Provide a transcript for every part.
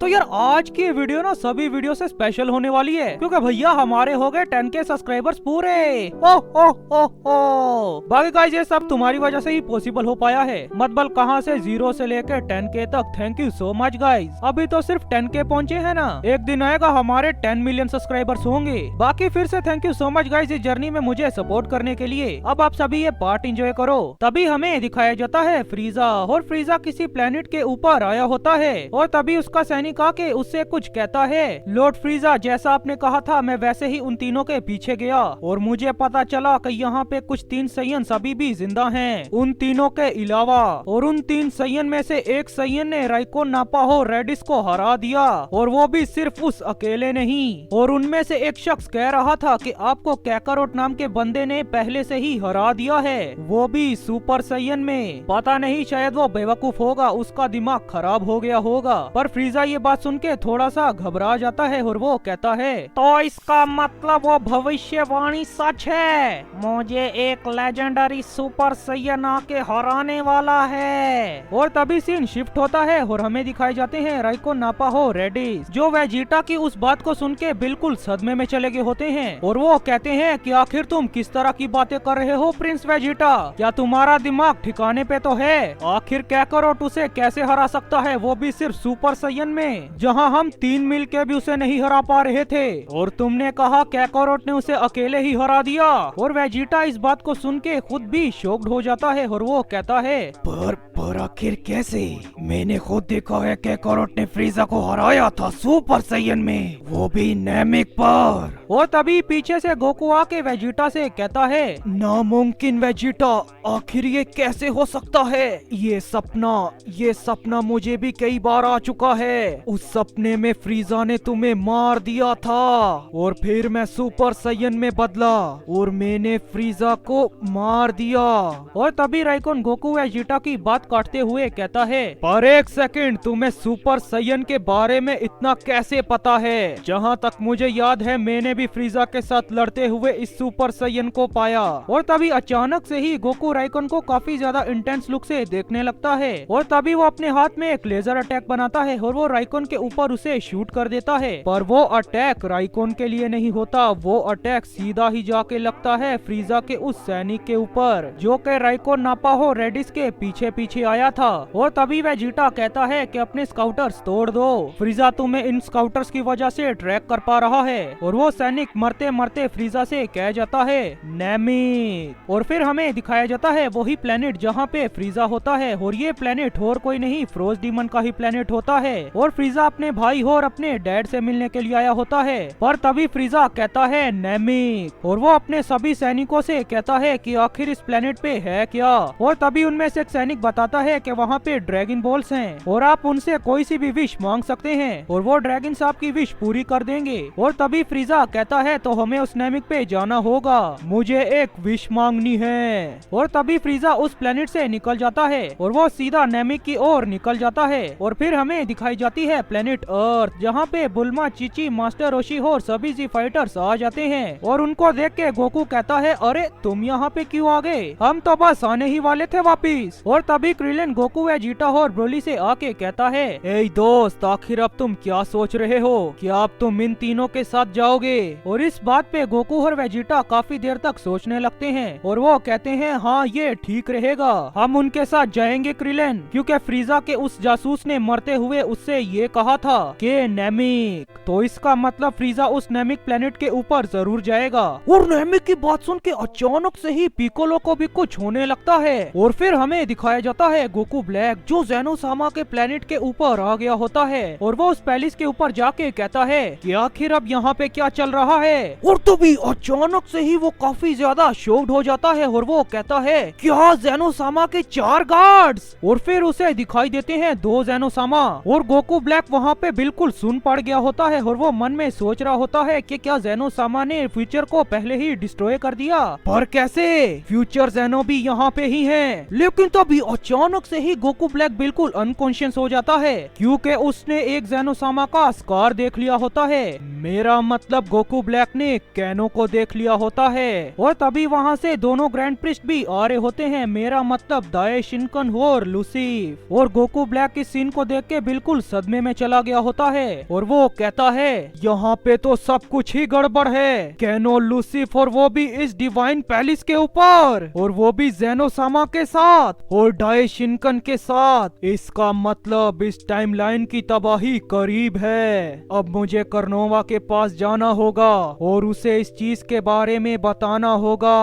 तो यार आज की वीडियो ना सभी वीडियो से स्पेशल होने वाली है क्योंकि भैया हमारे हो गए 10K सब्सक्राइबर्स पूरे। ओ बाकी गाइस ये सब तुम्हारी वजह से ही पॉसिबल हो पाया है। मतलब कहाँ से 0 से लेकर 10K तक। Thank you so much guys. अभी तो सिर्फ 10K पहुँचे हैं ना, एक दिन आएगा हमारे 10 मिलियन सब्सक्राइबर्स होंगे। बाकी फिर से thank you so much guys इस जर्नी में मुझे सपोर्ट करने के लिए। अब आप सभी ये पार्ट एंजॉय करो। तभी हमें दिखाया जाता है फ्रीजा, और फ्रीजा किसी प्लेनेट के ऊपर आया होता है और तभी उसका सैनिक आके उससे कुछ कहता है। लॉर्ड फ्रीजा, जैसा आपने कहा था मैं वैसे ही उन तीनों के पीछे गया और मुझे पता चला कि यहाँ पे कुछ 3 सैयन अभी भी जिंदा हैं उन तीनों के अलावा। और उन 3 सैयन में से एक सैयन ने राइको नापाहो रेडिस को हरा दिया, और वो भी सिर्फ उस अकेले नहीं। और उनमें से एक शख्स कह रहा था कि आपको कैकारोट नाम के बंदे ने पहले से ही हरा दिया है, वो भी सुपर सैयन में। पता नहीं शायद वो बेवकूफ होगा, उसका दिमाग खराब हो गया होगा। पर फ्रीजा ये बात सुन के थोड़ा सा घबरा जाता है और वो कहता है तो इसका मतलब वो भविष्यवाणी सच है, मुझे एक लेजेंडरी सुपर सैयन आके हराने वाला है। और तभी सीन शिफ्ट होता है और हमें दिखाए जाते हैं राइको नापाहो रेडिस, जो वेजिटा की उस बात को सुन के बिल्कुल सदमे में चले गए होते हैं। और वो कहते हैं कि आखिर तुम किस तरह की बातें कर रहे हो प्रिंस वेजिटा, क्या तुम्हारा दिमाग ठिकाने पे तो है? आखिर कैकारोट उसे कैसे हरा सकता है, वो भी सिर्फ सुपर सैयन में, जहां हम 3 मिल के भी उसे नहीं हरा पा रहे थे। और तुमने कहा कैकारोट ने उसे अकेले ही हरा दिया। और वेजिटा इस बात को सुन के खुद भी शॉक्ड हो जाता है और वो कहता है पर आखिर कैसे? मैंने खुद देखा है कैकारोट ने फ्रीजा को हराया था सुपर सैयन में, वो भी नेमिक पर। और तभी पीछे से गोकू आके वेजिटा से कहता है नामुमकिन वेजिटा, आखिर ये कैसे हो सकता है? ये सपना मुझे भी कई बार आ चुका है। उस सपने में फ्रीजा ने तुम्हें मार दिया था और फिर मैं सुपर सैयन में बदला और मैंने फ्रीजा को मार दिया। और तभी राइकोन गोकू वेजिटा की बात काटते हुए कहता है पर एक सेकंड, तुम्हें सुपर सैयन के बारे में इतना कैसे पता है? जहाँ तक मुझे याद है मैंने भी फ्रीजा के साथ लड़ते हुए इस सुपर सैयन को पाया। और तभी अचानक से ही गोकू राइकोन को काफी ज्यादा इंटेंस लुक से देखने लगता है और तभी वो अपने हाथ में एक लेजर अटैक बनाता है और वो राइकोन के ऊपर उसे शूट कर देता है। पर वो अटैक राइकोन के लिए नहीं होता, वो अटैक सीधा ही जाके लगता है फ्रीजा के उस सैनिक के ऊपर जो के राइकोन नापाहो रेडिस के पीछे पीछे आया था। और तभी वेजिटा कहता है कि अपने स्काउटर्स तोड़ दो, फ्रीजा तुम्हें इन स्काउटर्स की वजह से ट्रैक कर पा रहा है। और वो सैनिक मरते मरते फ्रीजा से कह जाता है नेमिक। और फिर हमें दिखाया जाता है वही प्लेनेट जहाँ पे फ्रीजा होता है, और ये प्लेनेट और कोई नहीं फ्रोज डीमन का ही प्लेनेट होता है। और फ्रीजा अपने भाई और अपने डैड से मिलने के लिए आया होता है। पर तभी फ्रीजा कहता है नेमिक, और वो अपने सभी सैनिकों से कहता है कि आखिर इस प्लेनेट पे है क्या। और तभी उनमें से एक सैनिक बताता है कि वहाँ पे ड्रैगन बॉल्स हैं और आप उनसे कोई सी भी विश मांग सकते हैं और वो ड्रैगन आपकी विश पूरी कर देंगे। और तभी फ्रीजा कहता है तो हमें उस नेमिक पे जाना होगा, मुझे एक विश मांगनी है। और तभी फ्रीजा उस प्लेनेट से निकल जाता है और वो सीधा नेमिक की ओर निकल जाता है। और फिर हमें दिखाई जाती है प्लेनेट अर्थ, जहाँ पे बुल्मा, चिची, मास्टर रोशी और सभी जी फाइटर्स आ जाते हैं। और उनको देख के गोकू कहता है अरे तुम यहाँ पे क्यों आ गए, हम तो बस आने ही वाले थे वापिस। और तभी क्रिलिन गोकू वेजिटा और ब्रोली से आके कहता है ए दोस्त, आखिर अब तुम क्या सोच रहे हो, क्या अब तुम इन तीनों के साथ जाओगे? और इस बात पे गोकू और वेजिटा काफी देर तक सोचने लगते हैं और वो कहते हैं हाँ ये ठीक रहेगा, हम उनके साथ जाएंगे क्रिलिन, क्योंकि फ्रीजा के उस जासूस ने मरते हुए उससे ये कहा था कि नेमिक, तो इसका मतलब फ्रीजा उस नेमिक प्लेनेट के ऊपर जरूर जाएगा। और नेमिक की बात सुन के अचानक से ही पिकोलो को भी कुछ होने लगता है। और फिर हमें दिखाया जाता है गोकू ब्लैक जो ज़ेनोसामा के प्लेनेट के ऊपर आ गया होता है और वो उस पैलेस के ऊपर जाके कहता है कि आखिर अब यहाँ पे क्या चल रहा है। और तभी अचानक से ही वो काफी ज्यादा शॉक्ड हो जाता है और वो कहता है क्या ज़ेनोसामा के 4 गार्ड्स? और फिर उसे दिखाई देते हैं 2 ज़ेनोसामा। और गोकू ब्लैक वहाँ पे बिल्कुल सुन पड़ गया होता है और वो मन में सोच रहा होता है कि क्या ज़ेनोसामा ने फ्यूचर को पहले ही डिस्ट्रॉय कर दिया, पर कैसे? फ्यूचर ज़ेनो भी यहाँ पे ही है। लेकिन तभी अचानक अचानक से ही गोकू ब्लैक बिल्कुल अनकॉन्शियस हो जाता है क्योंकि उसने एक ज़ेनोसामा का स्कार देख लिया होता है। मेरा मतलब गोकू ब्लैक ने कैनो को देख लिया होता है और तभी वहाँ से दोनों ग्रैंड प्रिस्ट भी आ रहे होते हैं। मेरा मतलब दाए शिनकन और लूसीफ। और गोकू ब्लैक इस सीन को देख के बिल्कुल सदमे में चला गया होता है और वो कहता है यहाँ पे तो सब कुछ ही गड़बड़ है। कैनो, लूसीफ और वो भी इस डिवाइन पैलेस के ऊपर और वो भी ज़ेनोसामा के साथ और दाए शिनकन के साथ। इसका मतलब इस टाइमलाइन की तबाही करीब है। अब मुझे कर्नोवा के पास जाना होगा और उसे इस चीज के बारे में बताना होगा।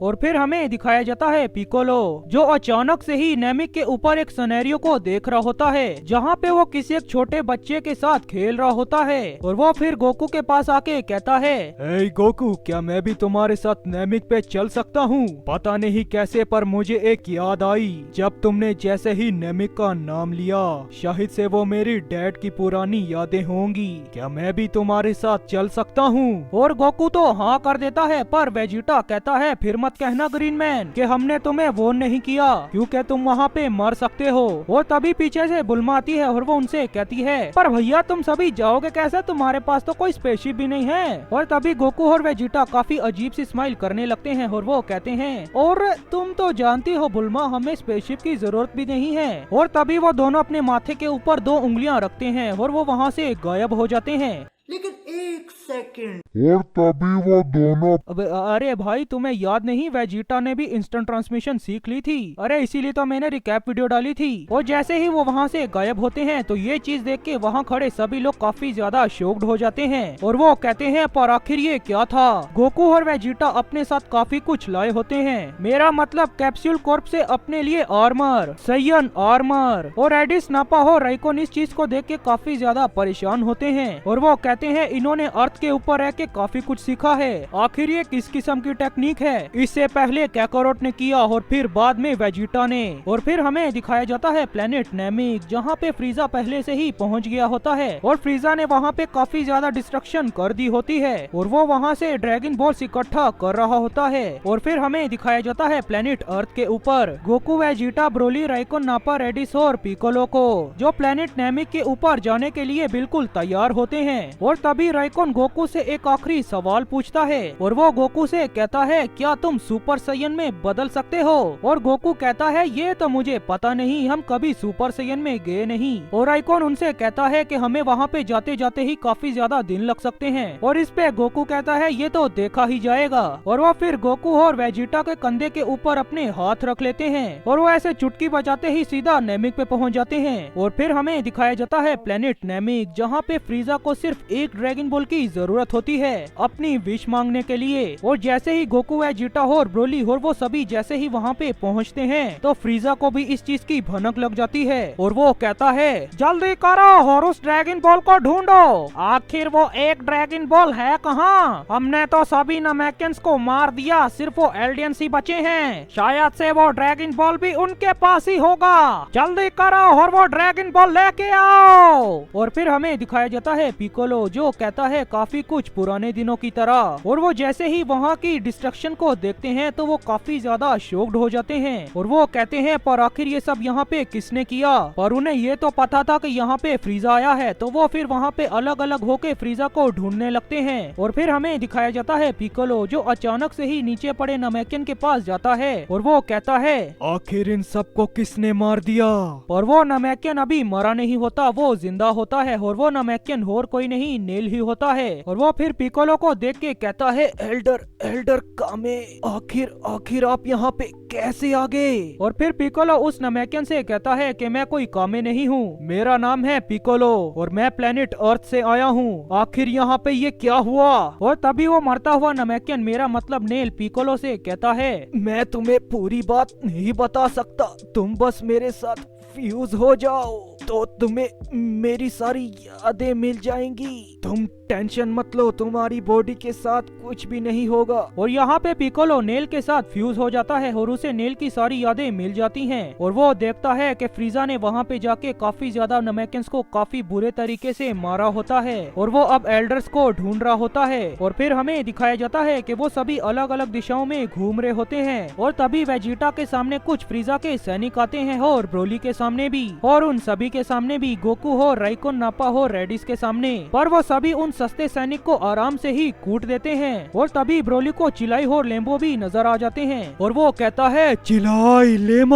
और फिर हमें दिखाया जाता है पिकोलो जो अचानक से ही नेमिक के ऊपर एक सिनेरियो को देख रहा होता है जहाँ पे वो किसी एक छोटे बच्चे के साथ खेल रहा होता है और वो फिर गोकू के पास आके कहता है, हे गोकू, क्या मैं भी तुम्हारे साथ नेमिक पे चल सकता हूँ? पता नहीं कैसे पर मुझे एक याद आई जब तुमने जैसे ही नेमिक का नाम लिया, शायद से वो मेरी डैड की पुरानी यादें होंगी। क्या मैं भी तुम्हारे साथ चल सकता हूँ? और गोकू तो हाँ कर देता है पर वेजिटा कहता है, फिर मत कहना ग्रीन मैन कि हमने तुम्हें वॉर्न नहीं किया क्योंकि तुम वहाँ पे मर सकते हो। और तभी पीछे से बुल्मा आती है और वो उनसे कहती है, पर भैया तुम सभी जाओगे कैसे? तुम्हारे पास तो कोई स्पेसशिप भी नहीं है। और तभी गोकू और वेजिटा काफी अजीब सी स्माइल करने लगते हैं और वो कहते हैं, और तुम तो जानती हो बुल्मा, हमें स्पेसशिप की जरूरत भी नहीं है। और तभी वो दोनों अपने माथे के ऊपर 2 उंगलियां रखते हैं और वो वहाँ से गायब हो जाते हैं। लेकिन एक सेकंड, और तभी वो दोनों अरे भाई तुम्हें याद नहीं, वेजिटा ने भी इंस्टेंट ट्रांसमिशन सीख ली थी। अरे इसीलिए तो मैंने रिकैप वीडियो डाली थी। और जैसे ही वो वहाँ से गायब होते हैं तो ये चीज देख के वहाँ खड़े सभी लोग काफी ज्यादा शॉक्ड हो जाते हैं और वो कहते हैं, पर आखिर ये क्या था? गोकू और वेजिटा अपने साथ काफी कुछ लाए होते हैं। मेरा मतलब कैप्सूल कॉर्प से अपने लिए आर्मर, सैयन आर्मर। और एडिस, नापा और राइकोन इस चीज को देख के काफी ज्यादा परेशान होते हैं और वो कहते हैं, इन्होंने अर्थ के ऊपर रह के काफी कुछ सीखा है। आखिर ये किस किस्म की टेक्निक है? इससे पहले कैकारोट ने किया और फिर बाद में वेजिटा ने। और फिर हमें दिखाया जाता है प्लेनेट नेमिक जहाँ पे फ्रीजा पहले से ही पहुँच गया होता है और फ्रीजा ने वहाँ पे काफी ज्यादा डिस्ट्रक्शन कर दी होती है और वो वहाँ से ड्रैगन बॉल्स इकट्ठा कर रहा होता है। और फिर हमें दिखाया जाता है प्लेनेट अर्थ के ऊपर गोकू, वेजिटा, ब्रोली, राइकोन, नापा, रेडिस और पिकोलो को जो प्लेनेट नेमिक के ऊपर जाने के लिए बिल्कुल तैयार होते हैं। और तभी राइकोन गोकू से एक आखिरी सवाल पूछता है और वो गोकू से कहता है, क्या तुम सुपर सैयन में बदल सकते हो? और गोकू कहता है, ये तो मुझे पता नहीं, हम कभी सुपर सैयन में गए नहीं। और राइकोन उनसे कहता है कि हमें वहाँ पे जाते जाते ही काफी ज्यादा दिन लग सकते हैं। और इस पे गोकू कहता है, ये तो देखा ही जाएगा। और वो फिर गोकू और वेजिटा के कंधे के ऊपर अपने हाथ रख लेते हैं और वो ऐसे चुटकी बजाते ही सीधा नेमिक पे पहुँच जाते हैं। और फिर हमें दिखाया जाता है प्लेनेट नेमिक जहाँ पे फ्रीजा को सिर्फ एक ड्रैगन बॉल की जरूरत होती है अपनी विश मांगने के लिए। और जैसे ही गोकू, वेजिटा और ब्रोली और वो सभी जैसे ही वहाँ पे पहुँचते हैं तो फ्रीजा को भी इस चीज की भनक लग जाती है और वो कहता है, जल्दी करो और उस ड्रैगन बॉल को ढूंढो। आखिर वो एक ड्रैगन बॉल है कहाँ? हमने तो सभी नमैकियंस को मार दिया, सिर्फ वो एल्डियंस ही बचे हैं। शायद से वो ड्रैगन बॉल भी उनके पास ही होगा। जल्दी करो और वो ड्रैगन बॉल लेके आओ। और फिर हमें दिखाया जाता है पिकोलो जो कहता है, काफी कुछ पुराने दिनों की तरह। और वो जैसे ही वहाँ की डिस्ट्रक्शन को देखते हैं तो वो काफी ज्यादा शॉक्ड हो जाते हैं और वो कहते हैं, पर आखिर ये सब यहाँ पे किसने किया? पर उन्हें ये तो पता था कि यहाँ पे फ्रीजा आया है, तो वो फिर वहाँ पे अलग अलग होके फ्रीजा को ढूंढने लगते हैं। और फिर हमें दिखाया जाता है पिकोलो जो अचानक से ही नीचे पड़े नमैकियन के पास जाता है और वो कहता है, आखिर इन सबको किसने मार दिया? और वो नमैकियन अभी मरा नहीं होता, वो जिंदा होता है और वो नमैकियन और कोई नहीं, नेल ही होता है। और वो फिर पिकोलो को देख के कहता है, एल्डर कामे, आखिर आप यहाँ पे कैसे आ गए? और फिर पिकोलो उस नमैकियन से कहता है कि मैं कोई कामे नहीं हूँ, मेरा नाम है पिकोलो और मैं प्लेनेट अर्थ से आया हूँ। आखिर यहाँ पे ये क्या हुआ? और तभी वो मरता हुआ नमैकियन, मेरा मतलब नेल, पिकोलो से कहता है, मैं तुम्हें पूरी बात नहीं बता सकता, तुम बस मेरे साथ फ्यूज हो जाओ तो तुम्हें मेरी सारी यादें मिल जाएंगी। तुम टेंशन मत लो, तुम्हारी बॉडी के साथ कुछ भी नहीं होगा। और यहाँ पे पिकोलो नेल के साथ फ्यूज हो जाता है और उसे नेल की सारी यादें मिल जाती हैं। और वो देखता है कि फ्रीजा ने वहाँ पे जाके काफी ज्यादा नमेकेंस को काफी बुरे तरीके से मारा होता है और वो अब एल्डर्स को ढूंढ रहा होता है। और फिर हमें दिखाया जाता है कि वो सभी अलग अलग दिशाओं में घूम रहे होते हैं। और तभी वेजिटा के सामने कुछ फ्रीजा के सैनिक आते हैं और ब्रोली के सामने भी, और उन सभी के सामने भी गोकू हो, राइकोन, नापा हो, रेडिस के सामने। पर वो सभी उन सस्ते सैनिक को आराम से ही कूट देते हैं। और तभी ब्रोली को चिलाई और लेम्बो भी नजर आ जाते हैं और वो कहता है, चिलाई लेमो,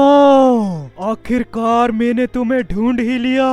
आखिरकार मैंने तुम्हें ढूंढ ही लिया।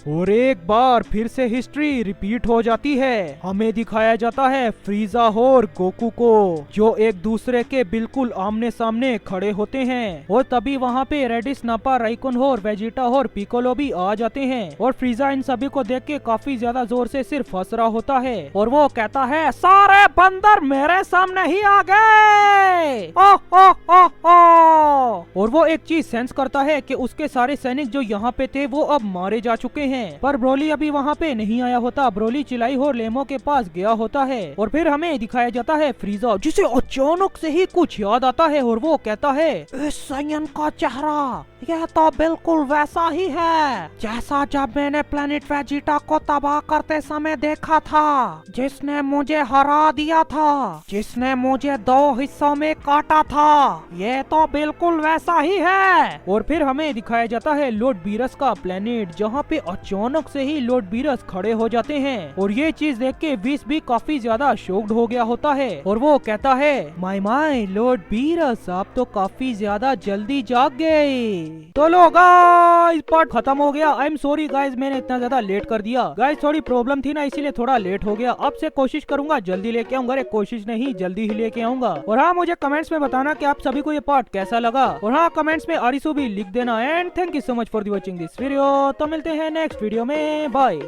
और एक बार फिर से हिस्ट्री रिपीट हो जाती है। हमें दिखाया जाता है फ्रीजा और गोकू को जो एक दूसरे के बिल्कुल आमने सामने खड़े होते हैं। और तभी वहाँ पे रेडिस, नापा, राइकोन और वेजिटा और पिकोलो भी आ जाते हैं। और फ्रीजा इन सभी को देख के काफी ज्यादा जोर से सिर्फ हंस रहा होता है और वो कहता है, सारे बंदर मेरे सामने ही आ गए। ओ ओ ओ ओ। और वो एक चीज सेंस करता है कि उसके सारे सैनिक जो यहाँ पे थे वो अब मारे जा चुके हैं। पर ब्रोली अभी वहाँ पे नहीं आया होता। ब्रोली चिलाई और लेमो के पास गया होता है। और फिर हमें दिखाया जाता है फ्रीजा जिसे अचानक से ही कुछ याद आता है और वो कहता है, इस सायन का चेहरा यह तो बिल्कुल वैसा ही है जैसा जब मैंने प्लेनेट वेजिटा को तबाह करते समय देखा था, जिसने मुझे हरा दिया था, जिसने मुझे 2 हिस्सों में काटा था। ये तो बिल्कुल वैसा ही है। और फिर हमें दिखाया जाता है लॉर्ड बीरस का प्लेनेट जहाँ पे अचानक से ही लॉर्ड बीरस खड़े हो जाते हैं। और ये चीज देख के विस भी काफी ज्यादा शॉक्ड हो गया होता है और वो कहता है, माय लॉर्ड बीरस, आप तो काफी ज्यादा जल्दी जाग गए। तो लो गाइस, पार्ट खत्म हो गया। आई एम सॉरी गाइस, मैंने इतना ज्यादा लेट कर दिया। गाइस थोड़ी प्रॉब्लम थी ना, इसीलिए थोड़ा लेट हो गया। अब से कोशिश करूंगा जल्दी लेके आऊंगा। अरे कोशिश नहीं, जल्दी ही लेके आऊंगा। और हाँ, मुझे कमेंट्स में बताना कि आप सभी को ये पार्ट कैसा लगा। और हाँ, कमेंट्स में आरिसू भी लिख देना। And thank you so much for watching this video. तो मिलते हैं नेक्स्ट वीडियो में, बाय।